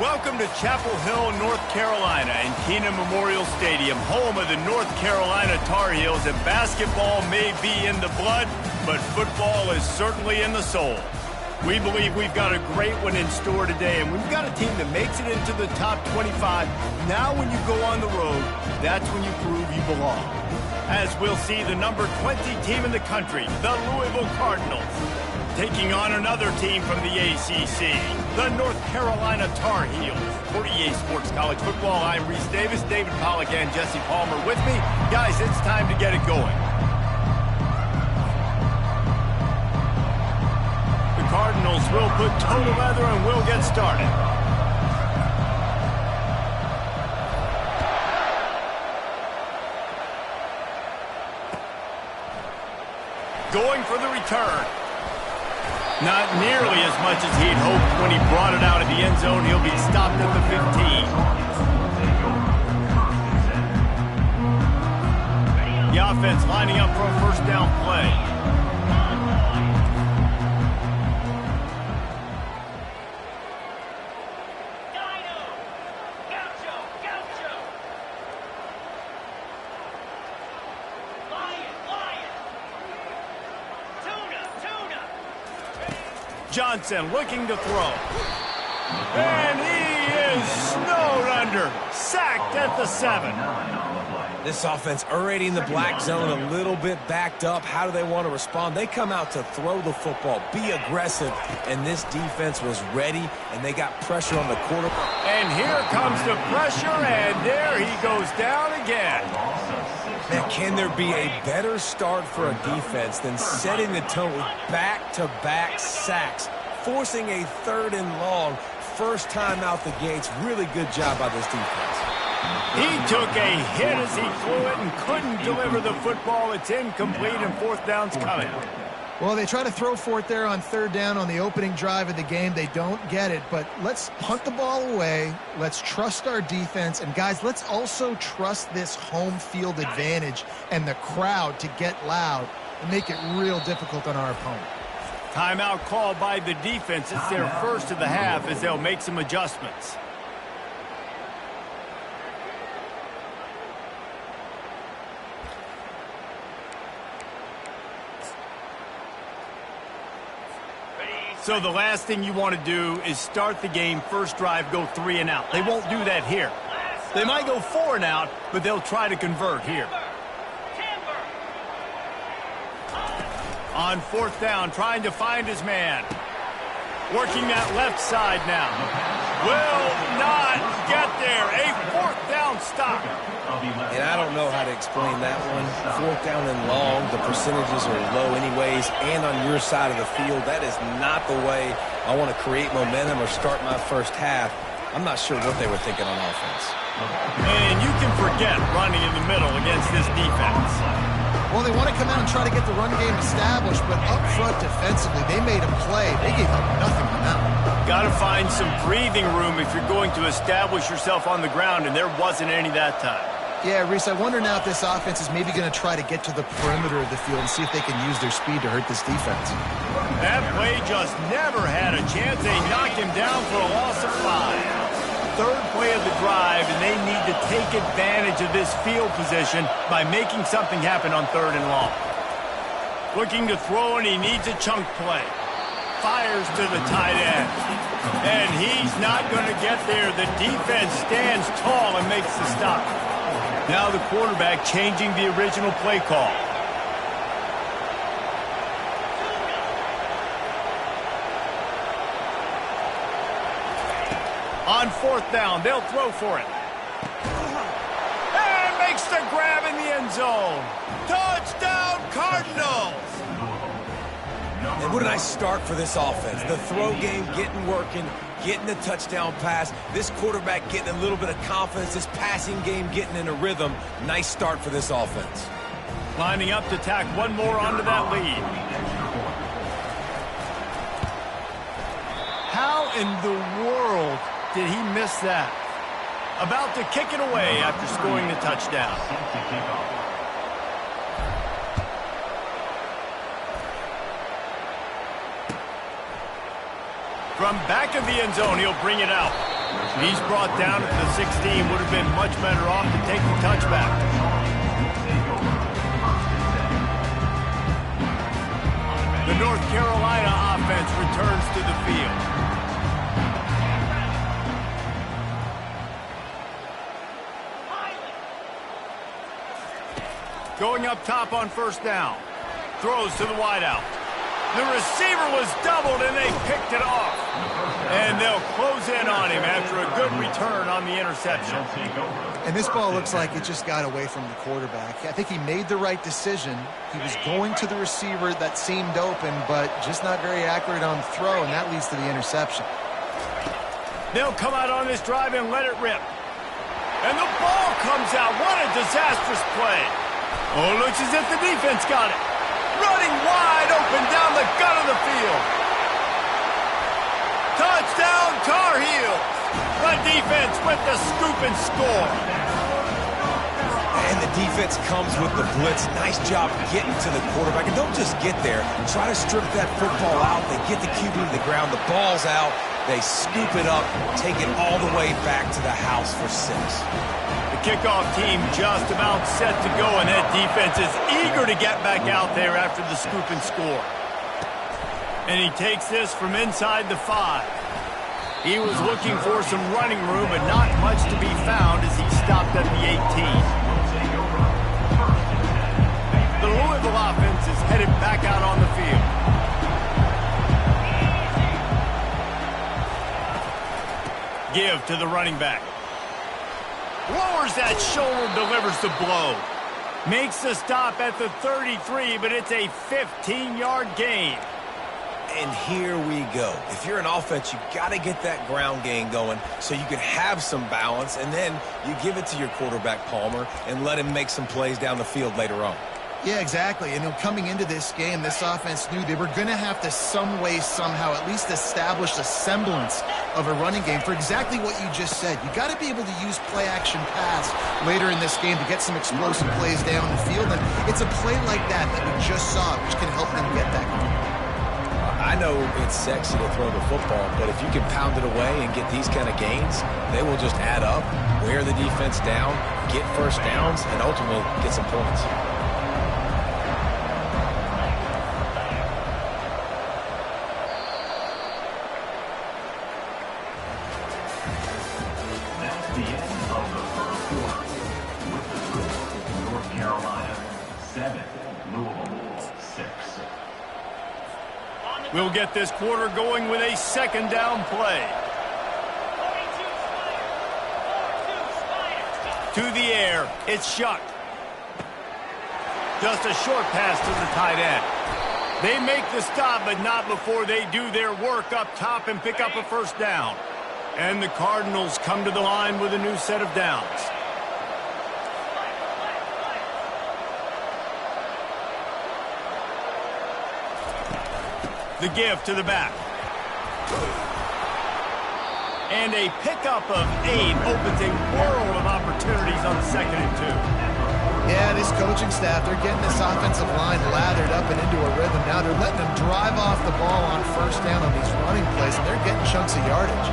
Welcome to Chapel Hill, North Carolina, and Kenan Memorial Stadium, home of the North Carolina Tar Heels. And basketball may be in the blood, but football is certainly in the soul. We believe we've got a great one in store today, and we've got a team that makes it into the top 25. Now when you go on the road, that's when you prove you belong. As we'll see the number 20 team in the country, the Louisville Cardinals, taking on another team from the ACC, the North Carolina Tar Heels. For EA Sports College Football, I'm Reese Davis, David Pollack, and Jesse Palmer with me. Guys, it's time to get it going. The Cardinals will put total leather and we'll get started. Going for the return. Not nearly as much as he'd hoped when he brought it out of the end zone. He'll be stopped at the 15. The offense lining up for a first down play. Johnson looking to throw. And he is snowed under. Sacked at the 7. This offense already in the black zone, a little bit backed up. How do they want to respond? They come out to throw the football, be aggressive, and this defense was ready, and they got pressure on the quarterback. And here comes the pressure, and there he goes down again. Now, can there be a better start for a defense than setting the tone with back-to-back sacks, forcing a 3rd and long, first time out the gates? Really good job by this defense. He took a hit as he threw it and couldn't deliver the football. It's incomplete, and 4th down's coming. Well, they try to throw for it there on 3rd down on the opening drive of the game. They don't get it, but let's punt the ball away. Let's trust our defense. And, guys, let's also trust this home field advantage and the crowd to get loud and make it real difficult on our opponent. Timeout called by the defense. It's their first of the half as they'll make some adjustments. So the last thing you want to do is start the game, first drive, go 3 and out. They won't do that here. They might go 4 and out, but they'll try to convert here. On 4th down, trying to find his man. Working that left side now. Will not get there. A 4th down stop. And I don't know how to explain that one. 4th down and long, the percentages are low anyways, and on your side of the field, that is not the way I want to create momentum or start my first half. I'm not sure what they were thinking on offense. And you can forget running in the middle against this defense. Well, they want to come out and try to get the run game established, but up front defensively, they made a play. They gave up nothing on that one. Got to find some breathing room if you're going to establish yourself on the ground, and there wasn't any that time. Yeah, Reese, I wonder now if this offense is maybe going to try to get to the perimeter of the field and see if they can use their speed to hurt this defense. That play just never had a chance. They knocked him down for a loss of 5. 3rd play of the drive, and they need to take advantage of this field position by making something happen on 3rd and long. Looking to throw, and he needs a chunk play. Fires to the tight end. And he's not going to get there. The defense stands tall and makes the stop. Now the quarterback changing the original play call. On 4th down, they'll throw for it. And makes the grab in the end zone. Touchdown, Cardinals! And what a nice start for this offense. The throw game working, getting the touchdown pass. This quarterback getting a little bit of confidence. This passing game getting in a rhythm. Nice start for this offense. Lining up to tack one more onto that lead. How in the world did he miss that? About to kick it away after scoring the touchdown. From back of the end zone, he'll bring it out. He's brought down at the 16. Would have been much better off to take the touchback. The North Carolina offense returns to the field. Going up top on first down. Throws to the wideout. The receiver was doubled, and they picked it off. And they'll close in on him after a good return on the interception. And this ball looks like it just got away from the quarterback. I think he made the right decision. He was going to the receiver that seemed open, but just not very accurate on the throw, and that leads to the interception. They'll come out on this drive and let it rip. And the ball comes out. What a disastrous play. Oh, looks as if the defense got it. Running wide open down the gut of the field. Touchdown, Tar Heels. The defense with the scoop and score. And the defense comes with the blitz. Nice job getting to the quarterback. And don't just get there. Try to strip that football out. They get the QB to the ground. The ball's out. They scoop it up, take it all the way back to the house for 6. The kickoff team just about set to go, and that defense is eager to get back out there after the scoop and score. And he takes this from inside the 5. He was looking for some running room, but not much to be found as he stopped at the 18. The Louisville offense is headed back out on the field. Give to the running back. Lowers that shoulder, delivers the blow. Makes the stop at the 33, but it's a 15-yard gain. And here we go. If you're an offense, you got to get that ground game going so you can have some balance, and then you give it to your quarterback, Palmer, and let him make some plays down the field later on. Yeah, exactly. And coming into this game, this offense knew they were going to have to some way, somehow, at least establish a semblance of a running game for exactly what you just said. You got to be able to use play-action pass later in this game to get some explosive plays down the field. And it's a play like that we just saw, which can help them get that going. I know it's sexy to throw the football, but if you can pound it away and get these kind of gains, they will just add up, wear the defense down, get first downs, and ultimately get some points. We'll get this quarter going with a second down play. To the air, it's Shuck. Just a short pass to the tight end. They make the stop, but not before they do their work up top and pick up a first down. And the Cardinals come to the line with a new set of downs. The give to the back. And a pickup of 8 opens a world of opportunities on 2nd and 2. Yeah, this coaching staff, they're getting this offensive line lathered up and into a rhythm. Now they're letting them drive off the ball on first down on these running plays, and they're getting chunks of yardage.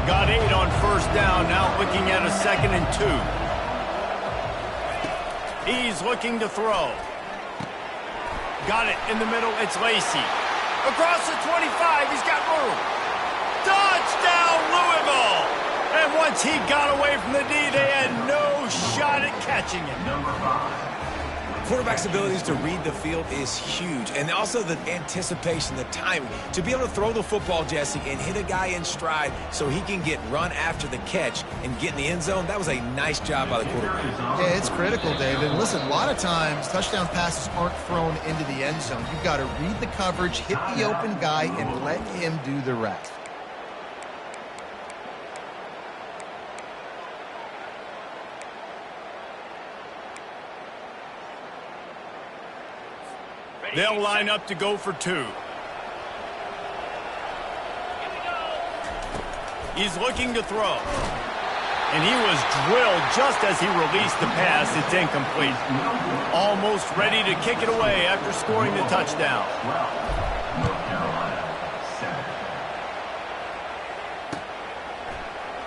Got 8 on first down, now looking at a 2nd and 2. He's looking to throw. Got it in the middle, it's Lacey. Across the 25, he's got room. Touchdown, Louisville! And once he got away from the D, they had no shot at catching him. Quarterback's abilities to read the field is huge, and also the anticipation, the timing. To be able to throw the football, Jesse, and hit a guy in stride so he can get run after the catch and get in the end zone, that was a nice job by the quarterback. Yeah, it's critical, David. And listen, a lot of times touchdown passes aren't thrown into the end zone. You've got to read the coverage, hit the open guy, and let him do the rest. They'll line up to go for 2. He's looking to throw. And he was drilled just as he released the pass. It's incomplete. Almost ready to kick it away after scoring the touchdown.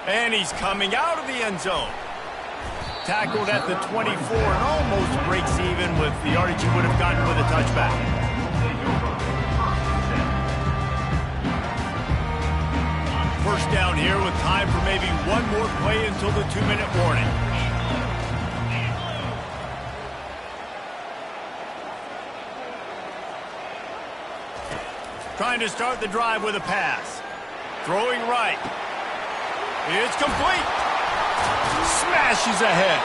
And he's coming out of the end zone. Tackled at the 24 and almost breaks even with the yardage he would have gotten with a touchback. First down here with time for maybe one more play until the 2-minute warning. Trying to start the drive with a pass. Throwing right. It's complete. Smashes ahead.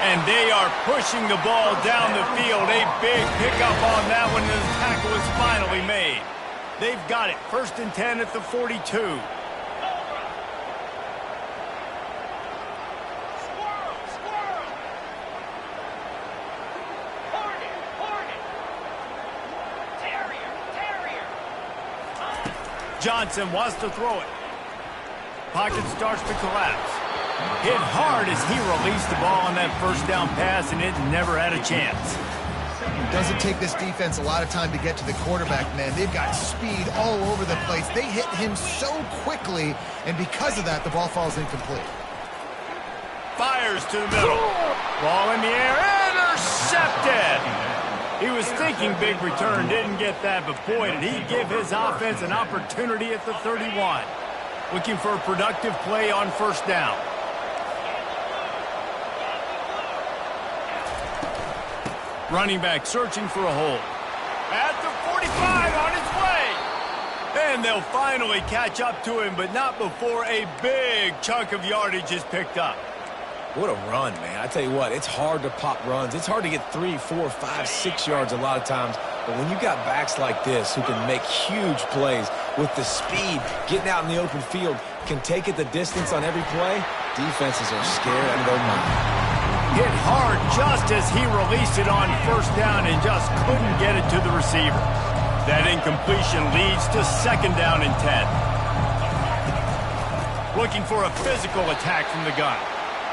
And they are pushing the ball down the field. A big pickup on that one, and the tackle is finally made. They've got it. 1st and 10 at the 42. Johnson wants to throw it. Pocket starts to collapse. Hit hard as he released the ball on that first down pass, and it never had a chance. It doesn't take this defense a lot of time to get to the quarterback, man. They've got speed all over the place. They hit him so quickly, and because of that, the ball falls incomplete. Fires to the middle. Ball in the air. Intercepted. He was thinking big return, didn't get that, but boy, did he give his offense an opportunity at the 31. Looking for a productive play on 1st down. Running back searching for a hole. At the 45, on his way. And they'll finally catch up to him, but not before a big chunk of yardage is picked up. What a run, man. I tell you what, it's hard to pop runs. It's hard to get 3, 4, 5, 6 yards a lot of times. But when you got backs like this who can make huge plays with the speed, getting out in the open field, can take it the distance on every play, defenses are scared out of their mind. Hit hard just as he released it on 1st down and just couldn't get it to the receiver. That incompletion leads to 2nd down and 10. Looking for a physical attack from the gun.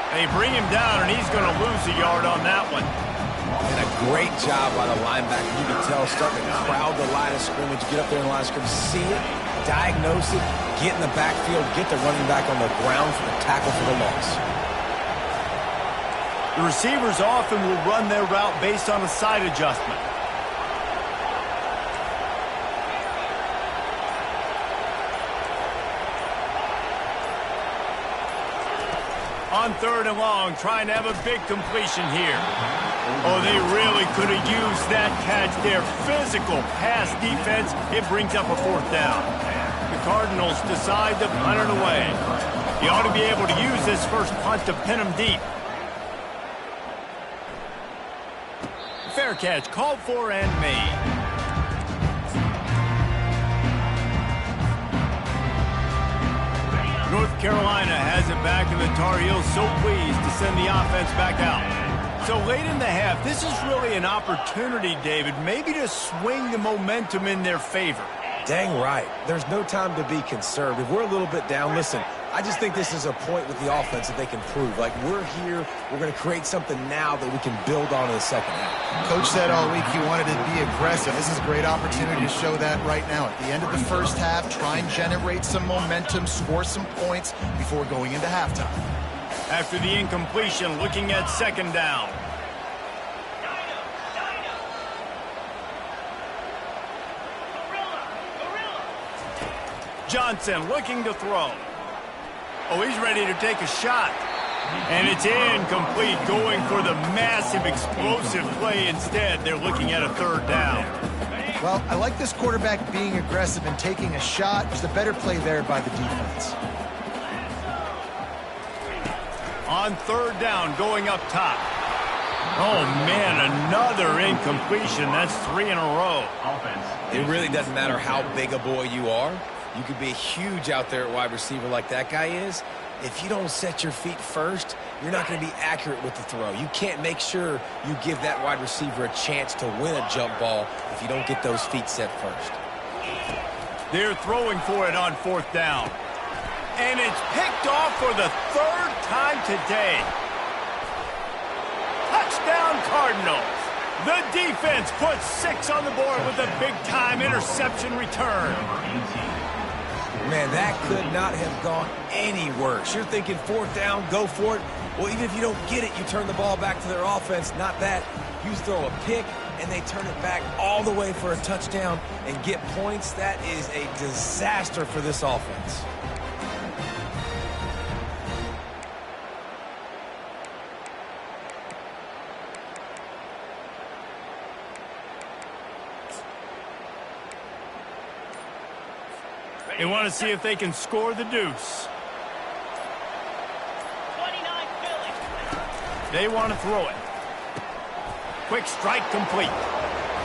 They bring him down, and he's going to lose a yard on that one. And a great job by the linebacker. You can tell, starting to crowd the line of scrimmage, get up there in the line of scrimmage, see it, diagnose it, get in the backfield, get the running back on the ground for the tackle for the loss. The receivers often will run their route based on a side adjustment. On 3rd and long, trying to have a big completion here. Oh, they really could have used that catch there. Physical pass defense. It brings up a 4th down. The Cardinals decide to punt it away. You ought to be able to use this first punt to pin them deep. Fair catch, called for and made. North Carolina has it back, and the Tar Heels so pleased to send the offense back out. So late in the half, this is really an opportunity, David, maybe to swing the momentum in their favor. Dang right. There's no time to be conservative. We're a little bit down. Listen, I just think this is a point with the offense that they can prove. Like, we're here, we're going to create something now that we can build on in the 2nd half. Coach said all week he wanted to be aggressive. This is a great opportunity to show that right now. At the end of the 1st half, try and generate some momentum, score some points before going into halftime. After the incompletion, looking at 2nd down. Johnson looking to throw. Oh, he's ready to take a shot. And it's incomplete, going for the massive explosive play instead. They're looking at a 3rd down. Well, I like this quarterback being aggressive and taking a shot. There's a better play there by the defense. On 3rd down, going up top. Oh, man, another incompletion. That's 3 in a row. It really doesn't matter how big a boy you are. You could be huge out there at wide receiver like that guy is. If you don't set your feet first, you're not going to be accurate with the throw. You can't make sure you give that wide receiver a chance to win a jump ball if you don't get those feet set first. They're throwing for it on 4th down. And it's picked off for the 3rd time today. Touchdown, Cardinals. The defense puts 6 on the board with a big-time interception return. Man, that could not have gone any worse. You're thinking fourth down, go for it. Well, even if you don't get it, you turn the ball back to their offense. Not that. You throw a pick, and they turn it back all the way for a touchdown and get points. That is a disaster for this offense. They want to see if they can score the deuce. They want to throw it. Quick strike complete.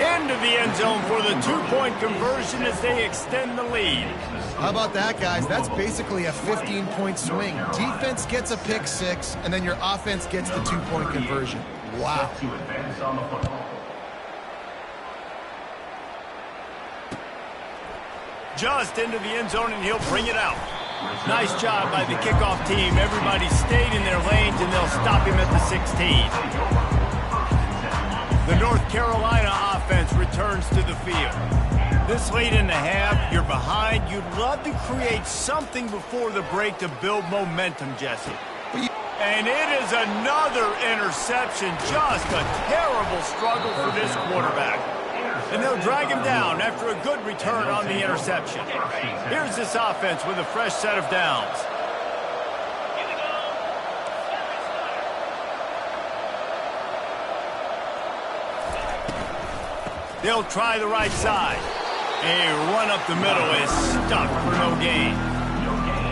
Into the end zone for the two-point conversion as they extend the lead. How about that, guys? That's basically a 15-point swing. Defense gets a pick six, and then your offense gets the two-point conversion. Wow. Just into the end zone, and he'll bring it out. Nice job by the kickoff team. Everybody stayed in their lanes, and they'll stop him at the 16. The North Carolina offense returns to the field. This late in the half, you're behind. You'd love to create something before the break to build momentum, Jesse. And it is another interception. Just a terrible struggle for this quarterback. And they'll drag him down after a good return on the interception. Here's this offense with a fresh set of downs. They'll try the right side. A run up the middle is stuck for no gain.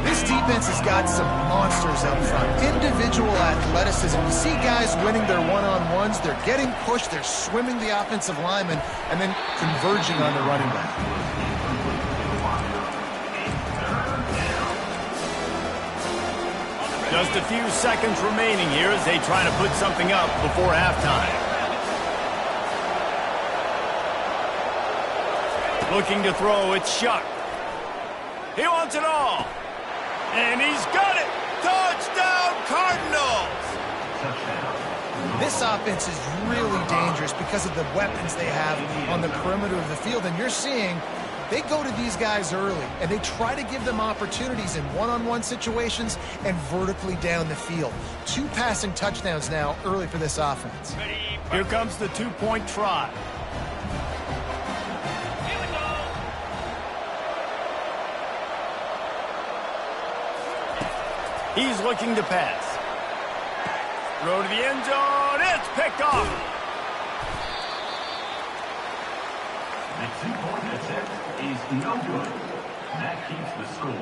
This defense has got some monsters up front. Individual athleticism. You see guys winning their one-on-ones. They're getting pushed. They're swimming the offensive lineman and then converging on the running back. Just a few seconds remaining here as they try to put something up before halftime. Looking to throw, it's Shuck. He wants it all. And he's got it! Touchdown, Cardinals! This offense is really dangerous because of the weapons they have on the perimeter of the field. And you're seeing they go to these guys early, and they try to give them opportunities in one-on-one situations and vertically down the field. 2 passing touchdowns now early for this offense. Here comes the two-point try. He's looking to pass. Throw to the end zone. It's picked off. The two-point attempt is no good. That keeps the score.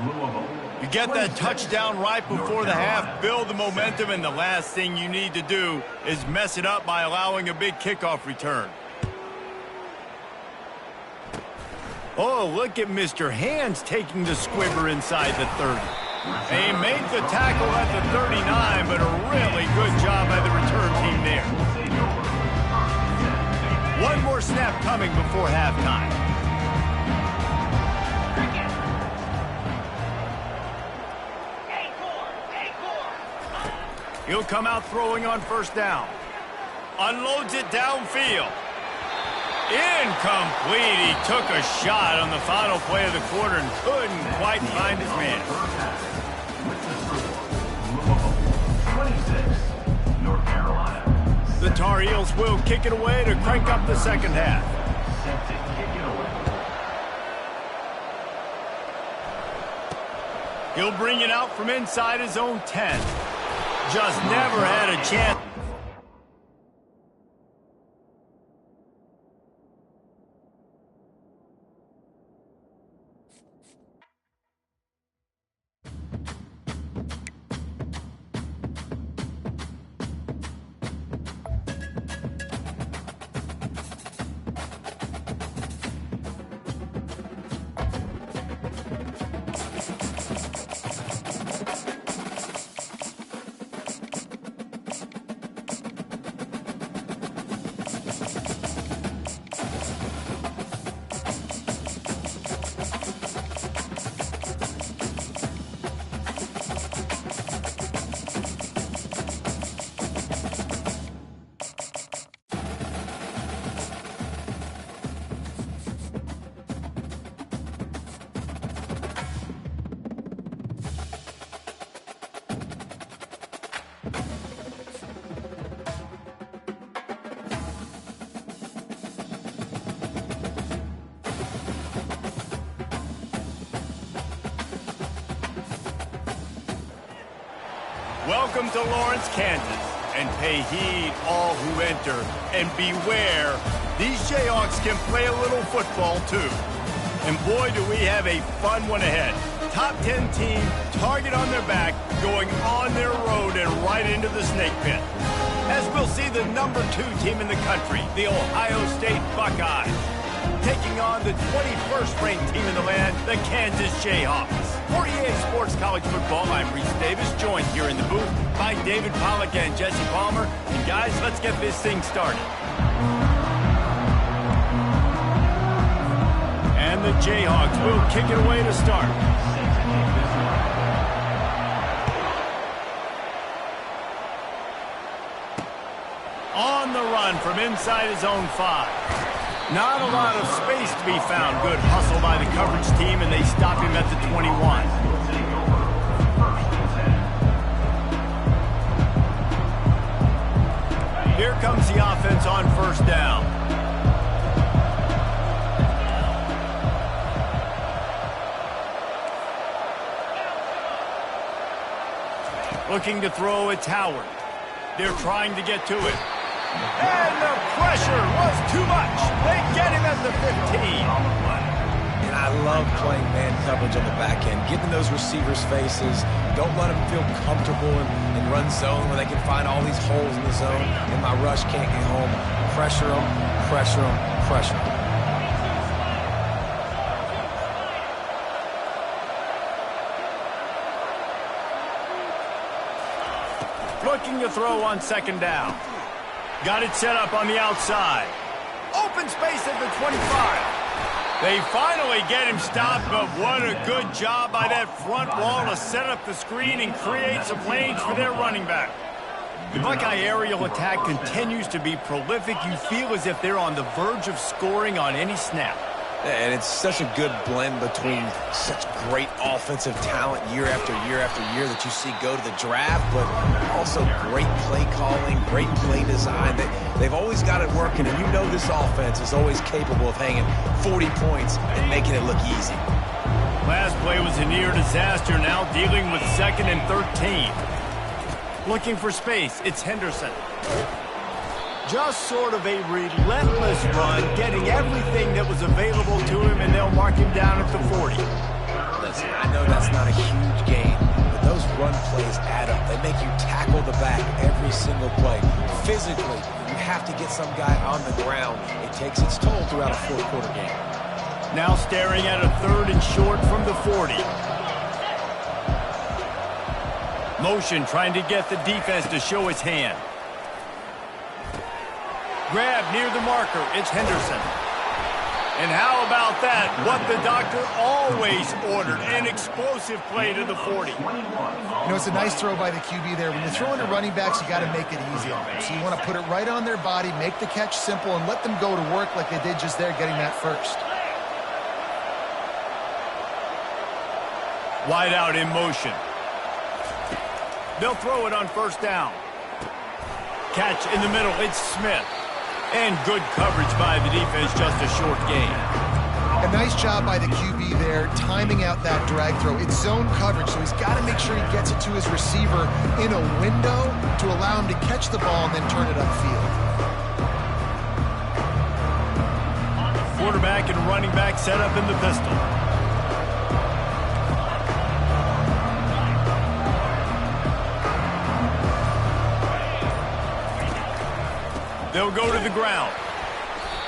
Louisville. You get that touchdown right before the half, build the momentum, and the last thing you need to do is mess it up by allowing a big kickoff return. Oh, look at Mr. Hands taking the squibber inside the 30. They made the tackle at the 39, but a really good job by the return team there. One more snap coming before halftime. He'll come out throwing on first down. Unloads it downfield. Incomplete. He took a shot on the final play of the quarter and couldn't quite find his man. North Carolina. The Tar Heels will kick it away to crank up the second half. Set to kick it away. He'll bring it out from inside his own 10. Just never had a chance. Welcome to Lawrence, Kansas. And pay heed all who enter. And beware, these Jayhawks can play a little football too. And boy, do we have a fun one ahead. Top 10 team, target on their back, going on their road and right into the snake pit. As we'll see the number 2 team in the country, the Ohio State Buckeyes, taking on the 21st ranked team in the land, the Kansas Jayhawks. For EA Sports College Football, I'm Reese Davis, joined here in the booth by David Pollack and Jesse Palmer. And guys, let's get this thing started. And the Jayhawks will kick it away to start. On the run from inside his own 5. Not a lot of space to be found. Good hustle by the coverage team, and they stop him at the 21. Here comes the offense on first down. Looking to throw, it's Howard. They're trying to get to it. And the pressure was too much. They get him at the 15. And I love playing man coverage on the back end, getting those receivers' faces. Don't let them feel comfortable in run zone where they can find all these holes in the zone, and my rush can't get home. Pressure them, pressure them, pressure them. Looking to throw on second down. Got it set up on the outside. Open space at the 25. They finally get him stopped, but what a good job by that front wall to set up the screen and create some lanes for their running back. The Buckeye aerial attack continues to be prolific. You feel as if they're on the verge of scoring on any snap. And it's such a good blend between such great offensive talent year after year after year that you see go to the draft, but also great play calling, great play design. They've always got it working, and you know this offense is always capable of hanging 40 points and making it look easy. Last play was a near disaster, now dealing with 2nd and 13. Looking for space, it's Henderson. Just sort of a relentless run, getting everything that was available to him, and they'll mark him down at the 40. Listen, I know that's not a huge gain, but those run plays add up. They make you tackle the back every single play. Physically, you have to get some guy on the ground. It takes its toll throughout a fourth-quarter game. Now staring at a 3rd and short from the 40. Motion trying to get the defense to show his hand. Grab near the marker, it's Henderson. And how about that? What the doctor always ordered, an explosive play to the 40. You know, it's a nice throw by the QB there. When you're throwing to running backs, you got to make it easy on them. So you want to put it right on their body, make the catch simple, and let them go to work like they did just there, getting that first. Wide out in motion. They'll throw it on first down. Catch in the middle, it's Smith. And good coverage by the defense, just a short gain. A nice job by the QB there, timing out that drag throw. It's zone coverage, so he's got to make sure he gets it to his receiver in a window to allow him to catch the ball and then turn it upfield. Quarterback and running back set up in the pistol. They'll go to the ground.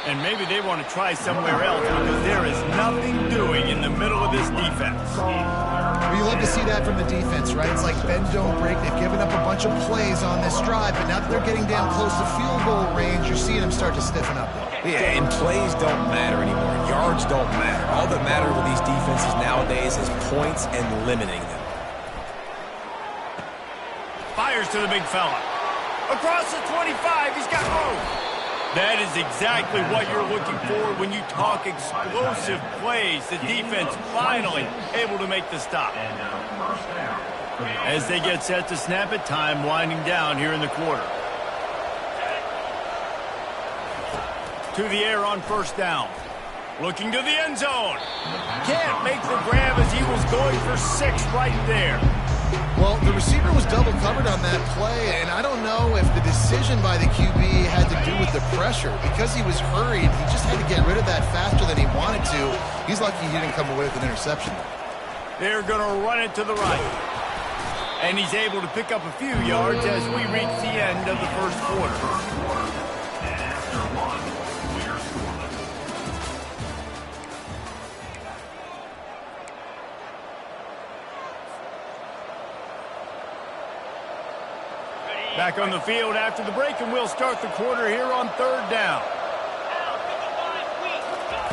And maybe they want to try somewhere else because there is nothing doing in the middle of this defense. Well, you love to see that from the defense, right? It's like bend, don't break. They've given up a bunch of plays on this drive, but now that they're getting down close to field goal range, you're seeing them start to stiffen up. Yeah, and plays don't matter anymore. Yards don't matter. All that matters with these defenses nowadays is points and limiting them. Fires to the big fella. Across the 25, he's got room. That is exactly what you're looking for when you talk explosive plays. The defense finally able to make the stop. As they get set to snap it, time winding down here in the quarter. To the air on first down. Looking to the end zone. Can't make the grab as he was going for 6 right there. Well, the receiver was double covered on that play, and I don't know if the decision by the QB had to do with the pressure. Because he was hurried, he just had to get rid of that faster than he wanted to. He's lucky he didn't come away with an interception. They're going to run it to the right. And he's able to pick up a few yards as we reach the end of the first quarter. And after one, we're scoreless. Back on the field after the break, and we'll start the quarter here on third down.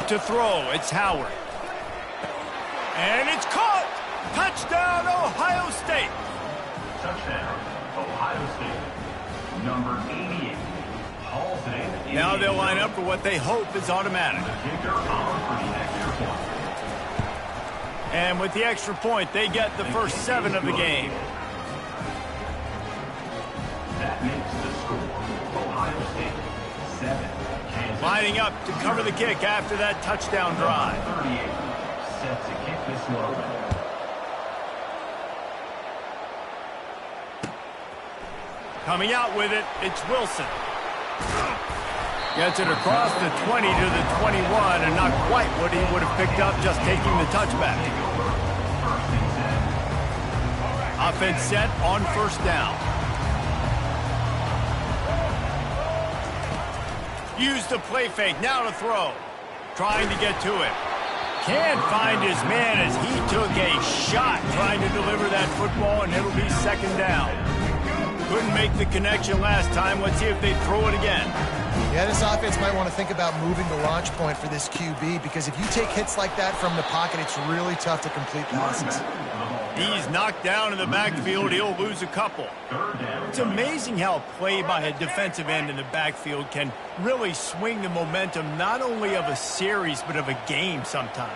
To throw, it's Howard. And it's caught! Touchdown, Ohio State! Touchdown, Ohio State. Number 88 hauls it in. Now they'll line up for what they hope is automatic. The kicker on for the extra point. And with the extra point, they get the first 7 of the game. That makes the score. Ohio State 7. Kansas Lining up to cover the kick after that touchdown drive. 38 set to kick this one away. Coming out with it, it's Wilson. Gets it across the 20 to the 21, and not quite what he would have picked up just taking the touchback. Offense set on first down. Use the play fake, now to throw. Trying to get to it. Can't find his man as he took a shot trying to deliver that football, and it'll be second down. Couldn't make the connection last time. Let's see if they throw it again. Yeah, this offense might want to think about moving the launch point for this QB, because if you take hits like that from the pocket, it's really tough to complete passes. He's knocked down in the backfield. He'll lose a couple. It's amazing how a play by a defensive end in the backfield can really swing the momentum not only of a series but of a game sometimes.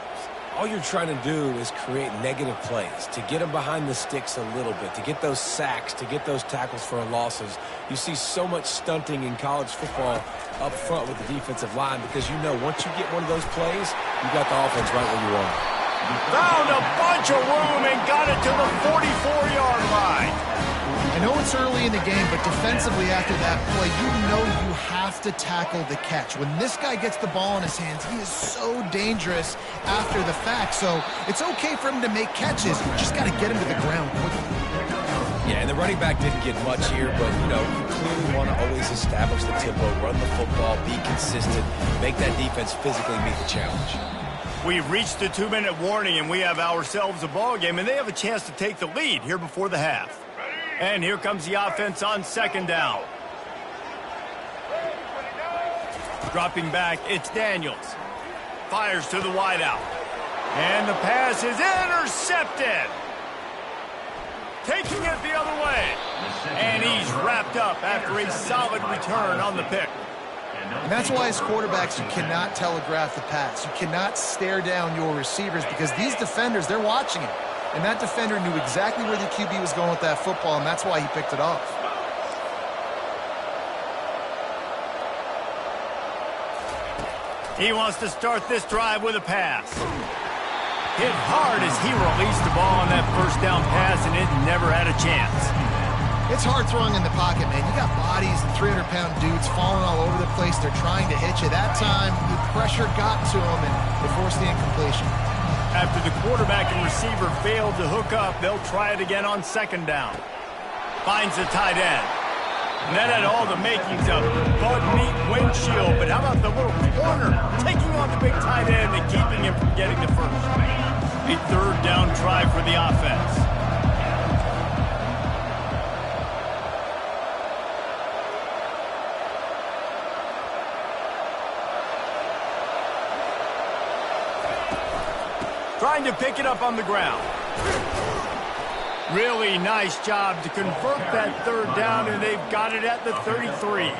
All you're trying to do is create negative plays, to get them behind the sticks a little bit, to get those sacks, to get those tackles for losses. You see so much stunting in college football up front with the defensive line, because you know once you get one of those plays, you got the offense right where you want it. Found a bunch of room and got it to the 44-yard line. I know it's early in the game, but defensively after that play, you know you have to tackle the catch. When this guy gets the ball in his hands, he is so dangerous after the fact. So it's okay for him to make catches. You just got to get him to the ground quickly. Yeah, and the running back didn't get much here, but, you know, you clearly want to always establish the tempo, run the football, be consistent, make that defense physically meet the challenge. We've reached the 2-minute warning, and we have ourselves a ball game, and they have a chance to take the lead here before the half. And here comes the offense on second down. Dropping back, it's Daniels. Fires to the wideout. And the pass is intercepted. Taking it the other way. And he's wrapped up after a solid return on the pick. And that's why as quarterbacks, you cannot telegraph the pass. You cannot stare down your receivers, because these defenders, they're watching it. And that defender knew exactly where the QB was going with that football, and that's why he picked it off. He wants to start this drive with a pass. Hit hard as he released the ball on that first down pass, and it never had a chance. It's hard throwing in the pocket, man. You got bodies and 300-pound dudes falling all over the place. They're trying to hit you. That time, the pressure got to them, and they forced the incompletion. After the quarterback and receiver failed to hook up, they'll try it again on second down. Finds the tight end. And that had all the makings of bug neat windshield, but how about the little corner taking on the big tight end and keeping him from getting the first? A third down try for the offense. Trying to pick it up on the ground. Really nice job to convert that third down, and they've got it at the 33.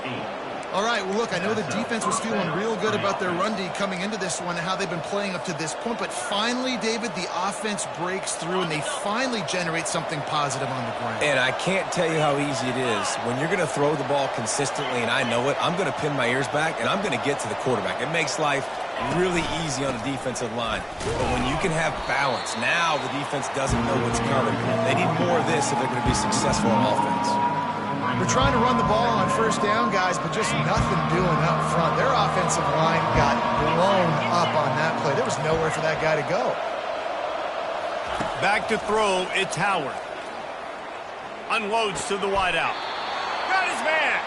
All right, well, look, I know the defense was feeling real good about their run D coming into this one and how they've been playing up to this point, but finally, David, the offense breaks through, and they finally generate something positive on the ground. And I can't tell you how easy it is. When you're going to throw the ball consistently, and I know it, I'm going to pin my ears back, and I'm going to get to the quarterback. It makes life really easy on the defensive line. But when you can have balance, now the defense doesn't know what's coming. They need more of this if they're going to be successful on offense. They're trying to run the ball on first down, guys, but just nothing doing up front. Their offensive line got blown up on that play. There was nowhere for that guy to go. Back to throw, it's Howard. Unloads to the wideout. Got his man.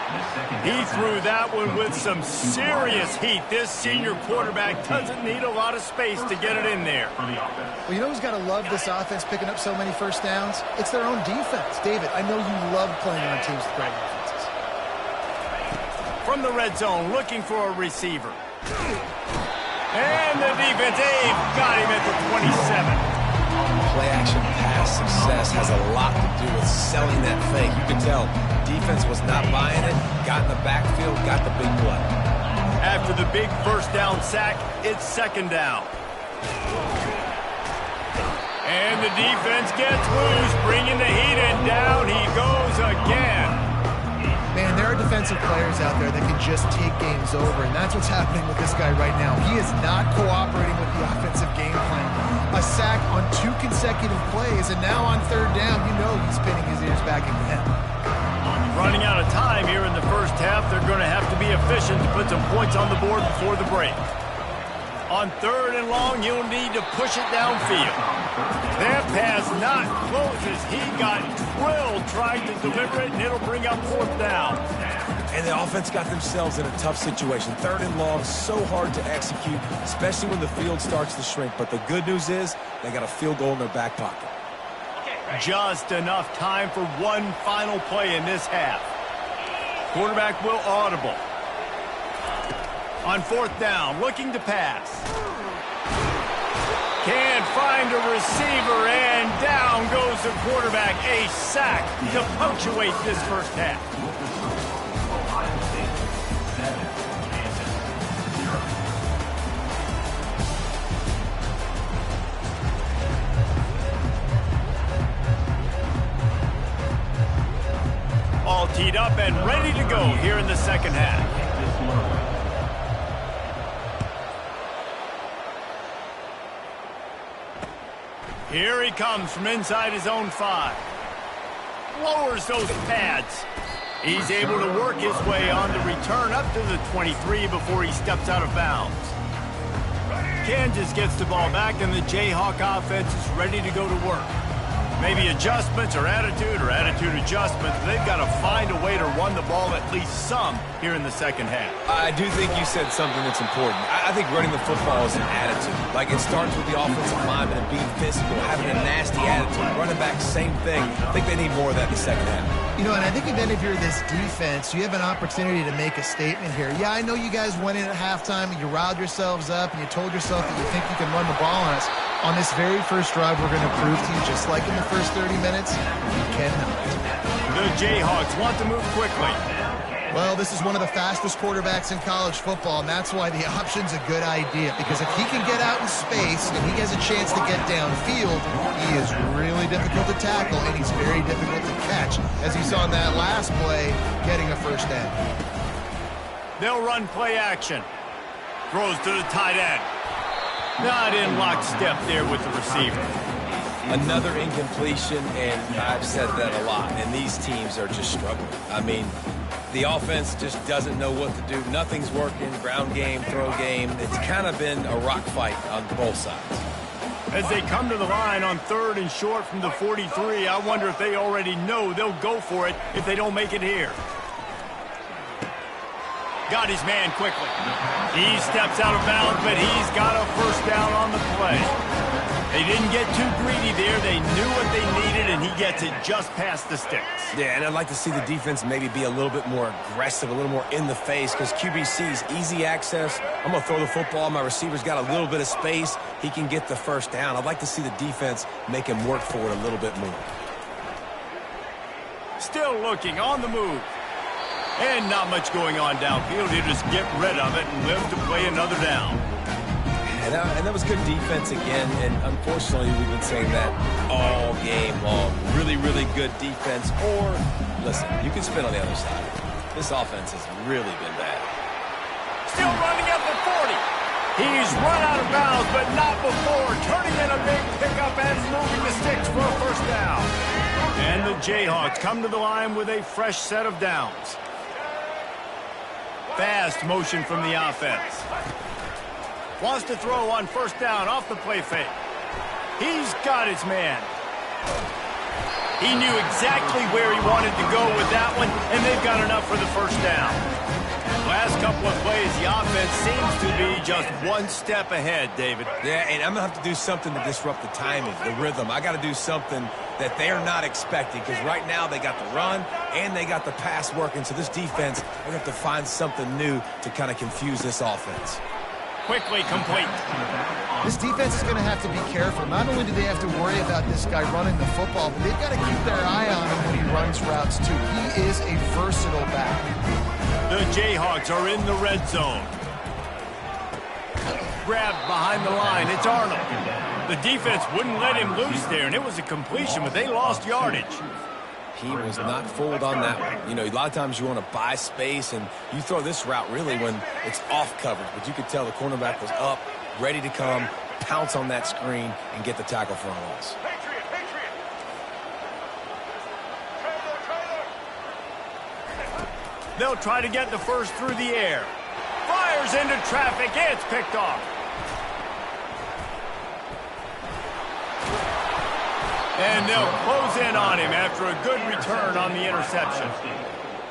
He threw that one with some serious heat. This senior quarterback doesn't need a lot of space to get it in there. Well, you know who's got to love this offense picking up so many first downs? It's their own defense. David, I know you love playing on teams with great offenses. From the red zone, looking for a receiver. And the defense, got him at the 27. Play-action pass success has a lot to do with selling that fake. You can tell defense was not buying it, got in the backfield, got the big play. After the big first down sack, it's second down. And the defense gets loose, bringing the heat, and down he goes again. Man, there are defensive players out there that can just take games over, and that's what's happening with this guy right now. He is not cooperating with the offensive game plan. A sack on 2 consecutive plays, and now on third down, you know he's pinning his ears back again. Running out of time here in the first half, they're going to have to be efficient to put some points on the board before the break. On third and long, you'll need to push it downfield. That pass not closes. He got drilled trying to deliver it, and it'll bring up fourth down. And the offense got themselves in a tough situation. Third and long, so hard to execute, especially when the field starts to shrink. But the good news is they got a field goal in their back pocket. Just enough time for one final play in this half. Quarterback will audible. On fourth down, looking to pass. Can't find a receiver, and down goes the quarterback. A sack to punctuate this first half. All teed up and ready to go here in the second half. Here he comes from inside his own 5. Lowers those pads. He's able to work his way on the return up to the 23 before he steps out of bounds. Kansas gets the ball back, and the Jayhawk offense is ready to go to work. Maybe adjustments or attitude adjustments. They've got to find a way to run the ball at least some here in the second half. I do think you said something that's important. I think running the football is an attitude. Like, it starts with the offensive lineman and being physical, having a nasty attitude. Running back, same thing. I think they need more of that in the second half. You know, and I think then if you're this defense, you have an opportunity to make a statement here. Yeah, I know you guys went in at halftime and you riled yourselves up and you told yourself that you think you can run the ball on us. On this very first drive, we're going to prove to you, just like in the first 30 minutes, you cannot. The Jayhawks want to move quickly. Well, this is one of the fastest quarterbacks in college football, and that's why the option's a good idea. Because if he can get out in space and he has a chance to get downfield, he is really difficult to tackle, and he's very difficult to catch. As you saw in that last play, getting a first down. They'll run play action. Throws to the tight end. Not in lockstep there with the receiver. Another incompletion, and I've said that a lot, and these teams are just struggling. I mean, the offense just doesn't know what to do. Nothing's working. Ground game, throw game. It's kind of been a rock fight on both sides. As they come to the line on third and short from the 43, I wonder if they already know they'll go for it if they don't make it here. Got his man quickly. He steps out of bounds, but he's got a first down on the play. They didn't get too greedy there. They knew what they needed, and he gets it just past the sticks. Yeah, and I'd like to see the defense maybe be a little bit more aggressive, a little more in the face, because QBC's easy access. I'm going to throw the football. My receiver's got a little bit of space. He can get the first down. I'd like to see the defense make him work for it a little bit more. Still looking on the move. And not much going on downfield. He'll just get rid of it and live to play another down. And that was good defense again, and unfortunately we've been saying that all game long. Really, really good defense, or, listen, you can spin on the other side. This offense has really been bad. Still running up the 40. He's run out of bounds, but not before. Turning in a big pickup and moving the sticks for a first down. And the Jayhawks come to the line with a fresh set of downs. Fast motion from the offense. Wants to throw on first down off the play fake. He's got his man. He knew exactly where he wanted to go with that one, and they've got enough for the first down. Last couple of plays, the offense seems to be just one step ahead, David. Yeah, and I'm going to have to do something to disrupt the timing, the rhythm. I got to do something that they're not expecting, because right now they got the run and they got the pass working. So this defense, they're going to have to find something new to kind of confuse this offense. Quickly complete. This defense is going to have to be careful. Not only do they have to worry about this guy running the football, but they've got to keep their eye on him when he runs routes too. He is a versatile back. The Jayhawks are in the red zone. Grabbed behind the line. It's Arnold. The defense wouldn't let him loose there, and it was a completion, but they lost yardage. He was not fooled on that one. You know, a lot of times you want to buy space, and you throw this route really when it's off coverage. But you could tell the cornerback was up, ready to come, pounce on that screen, and get the tackle for a loss. They'll try to get the first through the air. Fires into traffic. It's picked off. And they'll close in on him after a good return on the interception.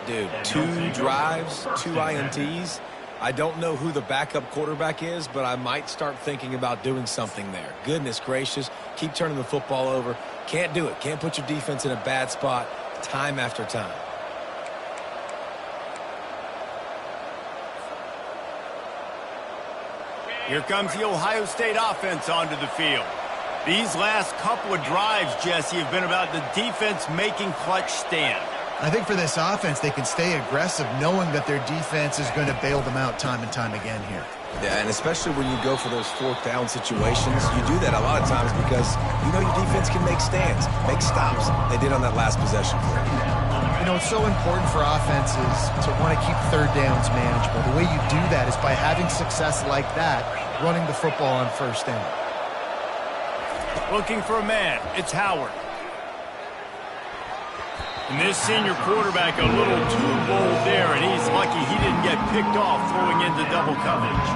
Dude, 2 drives, 2 INTs. I don't know who the backup quarterback is, but I might start thinking about doing something there. Goodness gracious. Keep turning the football over. Can't do it. Can't put your defense in a bad spot time after time. Here comes the Ohio State offense onto the field. These last couple of drives, Jesse, have been about the defense making clutch stand. I think for this offense, they can stay aggressive knowing that their defense is going to bail them out time and time again here. Yeah, and especially when you go for those 4th down situations, you do that a lot of times because you know your defense can make stands, make stops. They did on that last possession for you. You know, it's so important for offenses to want to keep 3rd downs manageable. The way you do that is by having success like that, running the football on first down. Looking for a man. It's Howard. And this senior quarterback a little too bold there, and he's lucky he didn't get picked off throwing into double coverage.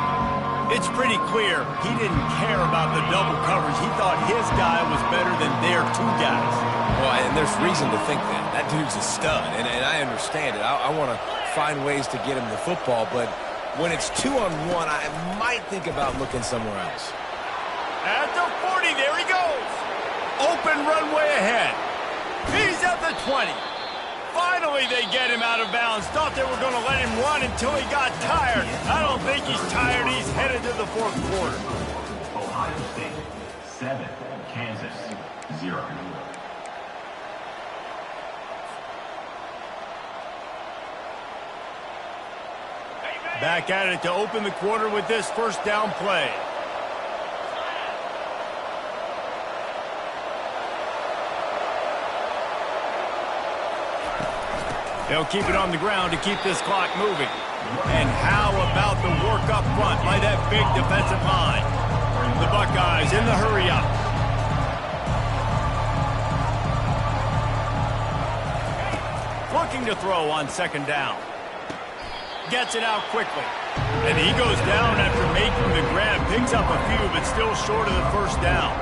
It's pretty clear he didn't care about the double coverage. He thought his guy was better than their 2 guys. Well, and there's reason to think that. That dude's a stud, and I understand it. I want to find ways to get him the football, but when it's 2-on-1, I might think about looking somewhere else. At the 40, there he goes. Open runway ahead. He's at the 20. Finally, they get him out of bounds. Thought they were going to let him run until he got tired. I don't think he's tired. He's headed to the 4th quarter. Ohio State 7, Kansas 0. Back at it to open the quarter with this first down play. They'll keep it on the ground to keep this clock moving. And how about the work up front by that big defensive line? The Buckeyes in the hurry up. Looking to throw on 2nd down. Gets it out quickly. And he goes down after making the grab. Picks up a few, but still short of the first down.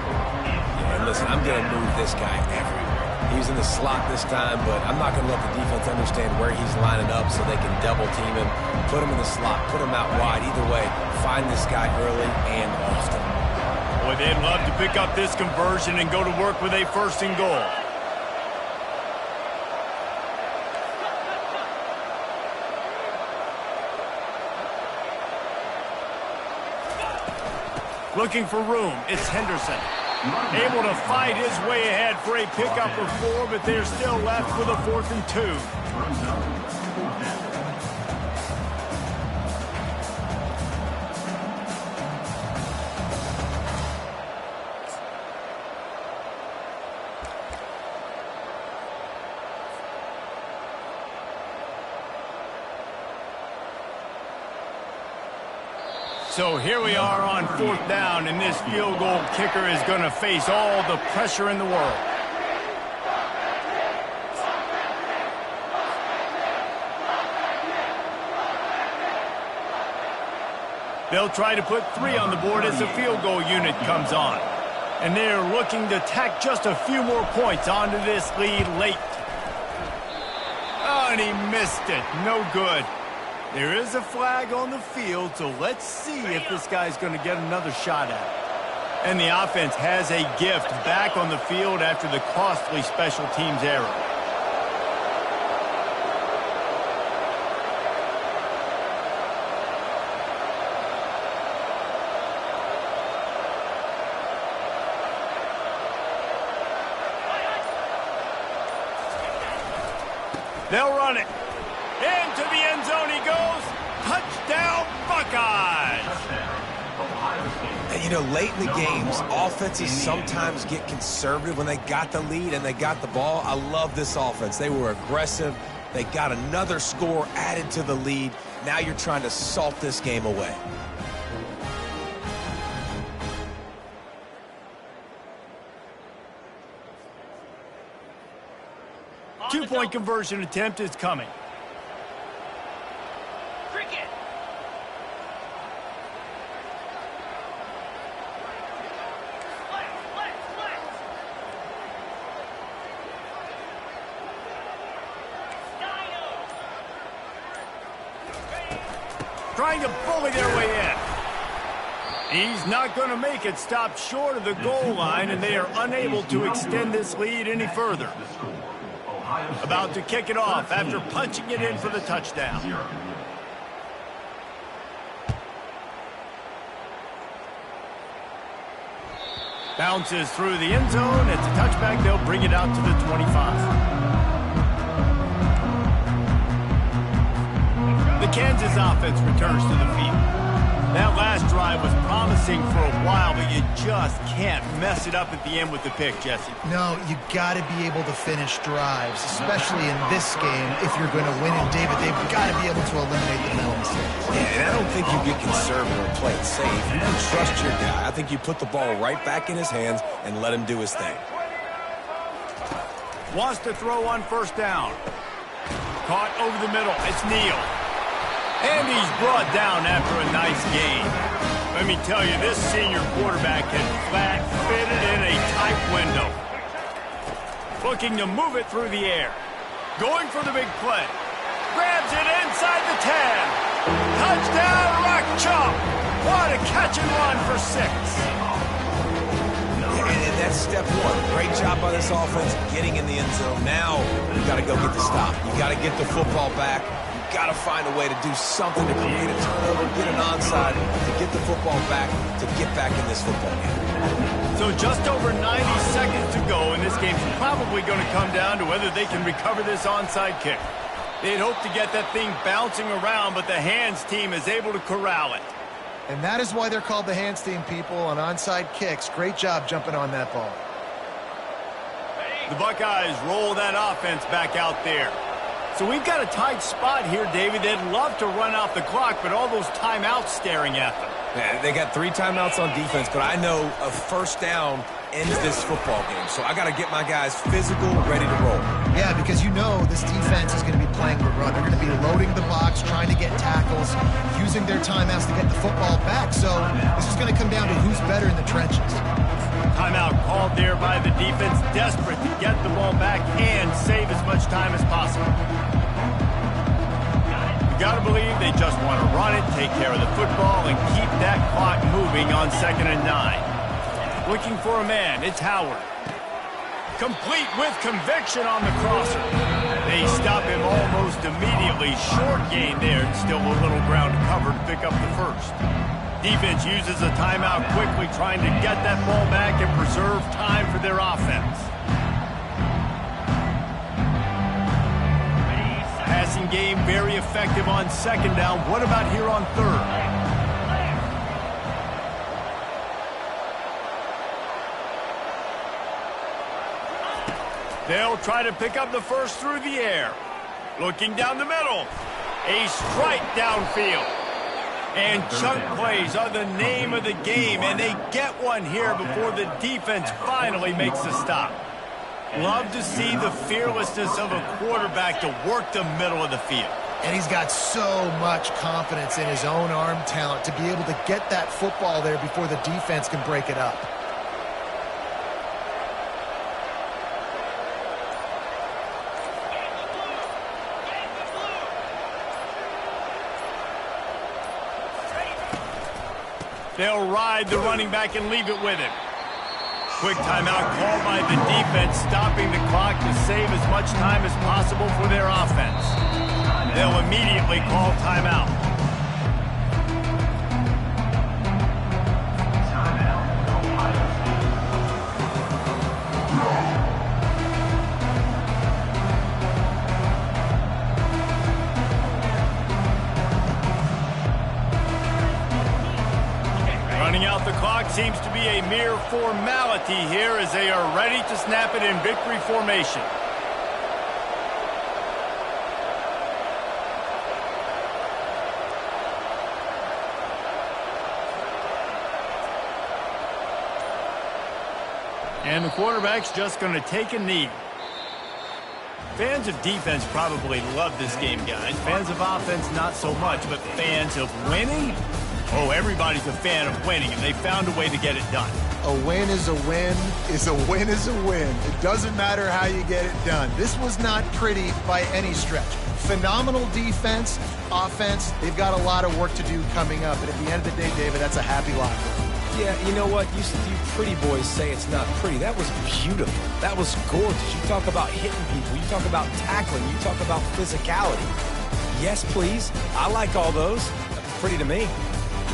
Yeah, and listen, I'm going to move this guy everywhere. He's in the slot this time, but I'm not going to let the defense understand where he's lining up so they can double team him, put him in the slot, put him out wide. Either way, find this guy early and often. Boy, they'd love to pick up this conversion and go to work with a 1st and goal. Looking for room. It's Henderson. Able to fight his way ahead for a pickup of 4, but they're still left with a 4th and 2. So here we are on 4th down, and this field goal kicker is going to face all the pressure in the world. They'll try to put 3 on the board as the field goal unit comes on. And they're looking to tack just a few more points onto this lead late. Oh, and he missed it. No good. There is a flag on the field, so let's see if this guy's going to get another shot at it. And the offense has a gift back on the field after the costly special teams error. They'll run it. Into the end zone he goes. Touchdown, Buckeyes! And, you know, late in the games, offenses sometimes get conservative when they got the lead and they got the ball. I love this offense. They were aggressive. They got another score added to the lead. Now you're trying to salt this game away. Two-point conversion attempt is coming. Cricket. Trying to bully their way in. He's not going to make it. Stopped short of the goal line, and they are unable to extend this lead any further. About to kick it off after punching it in for the touchdown. Bounces through the end zone. It's a touchback. They'll bring it out to the 25. The Kansas offense returns to the field. That last drive was promising for a while, but you just can't mess it up at the end with the pick, Jesse. No, you got to be able to finish drives, especially in this game. If you're going to win it, David, they've got to be able to eliminate the mental mistakes. Yeah, and I don't think you get conservative or play it safe. You can trust your guy. I think you put the ball right back in his hands and let him do his thing. Wants to throw on 1st down. Caught over the middle. It's Neal. And he's brought down after a nice gain. Let me tell you, this senior quarterback had flat fitted in a tight window. Looking to move it through the air. Going for the big play. Grabs it inside the 10. Touchdown, Rock Chalk. What a catch and run for 6. And that's step 1. Great job by this offense getting in the end zone. Now you got to go get the stop. You got to get the football back. Got to find a way to do something to create a turnover, get an onside, to get the football back, to get back in this football game. So just over 90 seconds to go, and this game's probably going to come down to whether they can recover this onside kick. They'd hope to get that thing bouncing around, but the hands team is able to corral it. And that is why they're called the hands team, people, on onside kicks. Great job jumping on that ball. The Buckeyes roll that offense back out there. So we've got a tight spot here, David. They'd love to run out the clock, but all those timeouts staring at them. Yeah, they got 3 timeouts on defense, but I know a 1st down ends this football game. So I got to get my guys physical, ready to roll. Yeah, because you know this defense is going to be playing the run. They're going to be loading the box, trying to get tackles, using their timeouts to get the football back. So this is going to come down to who's better in the trenches. Timeout called there by the defense, desperate to get the ball back and save as much time as possible. You got to believe they just want to run it, take care of the football, and keep that clock moving on 2nd and 9. Looking for a man, it's Howard. Complete with conviction on the crosser. They stop him almost immediately. Short gain there, and still a little ground to cover to pick up the 1st. Defense uses a timeout quickly, trying to get that ball back and preserve time for their offense. Passing game very effective on 2nd down. What about here on 3rd? They'll try to pick up the 1st through the air. Looking down the middle. A strike downfield. And chunk plays are the name of the game, and they get one here before the defense finally makes a stop. Love to see the fearlessness of a quarterback to work the middle of the field. And he's got so much confidence in his own arm talent to be able to get that football there before the defense can break it up. They'll ride the running back and leave it with him. Quick timeout called by the defense, stopping the clock to save as much time as possible for their offense. They'll immediately call timeout. Running out the clock seems to be a mere formality here as they are ready to snap it in victory formation. And the quarterback's just going to take a knee. Fans of defense probably love this game, guys. Fans of offense, not so much. But fans of winning? Oh, everybody's a fan of winning, and they found a way to get it done. A win is a win is a win is a win. It doesn't matter how you get it done. This was not pretty by any stretch. Phenomenal defense, offense. They've got a lot of work to do coming up. And at the end of the day, David, that's a happy locker room. Yeah, you know what? You pretty boys say it's not pretty. That was beautiful. That was gorgeous. You talk about hitting people. You talk about tackling. You talk about physicality. Yes, please. I like all those. That's pretty to me.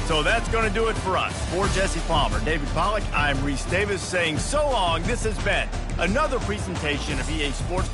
So that's going to do it for us. For Jesse Palmer, David Pollack, I'm Reese Davis saying so long. This has been another presentation of EA Sports.